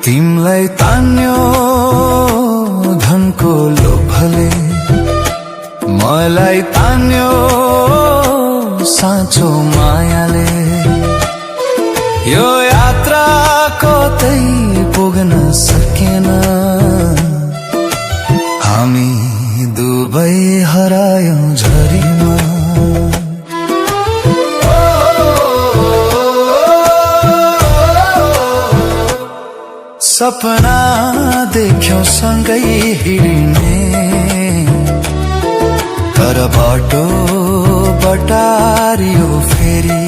तिमलाई तान्यो धनको लोभले, मलाई तान्यो साँचो मायाले। यो यात्रा कतै पुग्न सकेन, हामी दुवै हरायौं झरीमा। सपना देख्यौं सँगै हिँड्ने, तर बाटो बटारियो फेरि।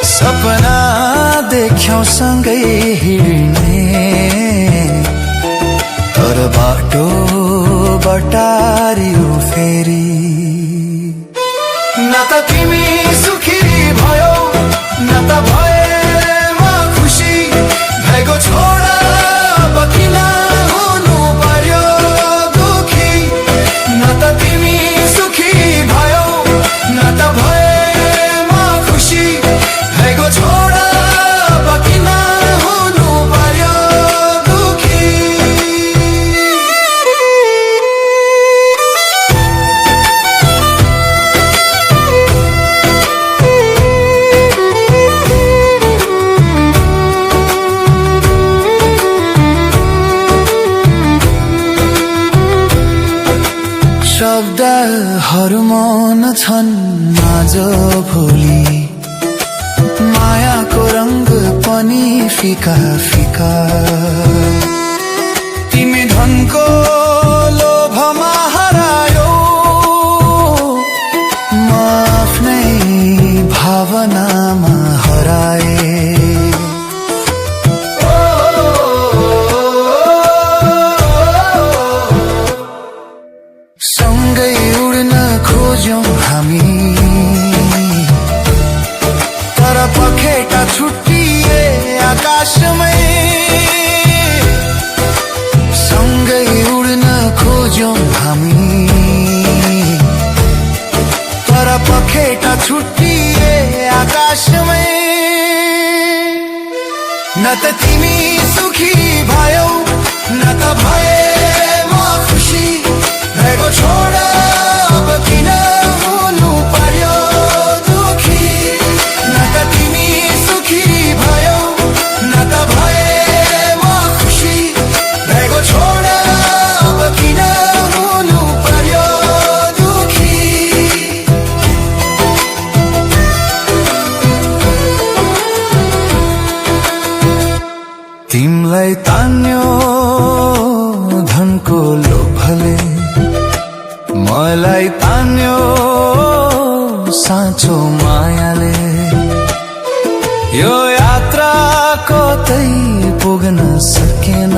सपना देख्यौं सँगै हिँड्ने, तर बाटो बटारियो फेरि। न त तिमी सुखी भयो, न त भए छोडा अब किन हुनु पर्यो दुखी। न त तिमी सुखी भयो, न त भए म खुसी भएको। छोडा अब किन हुनु पर्यो दुखी। शब्दहरू मौन छन् आज भोलि, मायाको रंग पनि फिका फिका। तिमी धनको लोभमा हरायो, म आफ्नै भावनामा हराए। सँगै उड्न खोज्यौं हामी, तर पखेटा छुट्टिए आकाशमै। सँगै उड्न खोज्यौं हामी, तर पखेटा छुट्टिए आकाशमै। न त तिमी सुखी भयौ, न त भए म खुसी भएको। छोडा अब किन हुनु पर्यो दुखी। न त तिमी सुखी भयौ, न त भए म खुसी भएको। छोडा अब किन हुनु पर्यो दुखी। तिमलाई तान्यो धनको लोभले, मलाई तान्यो साँचो मायाले। यो यात्रा कतै पुग्न सकेन,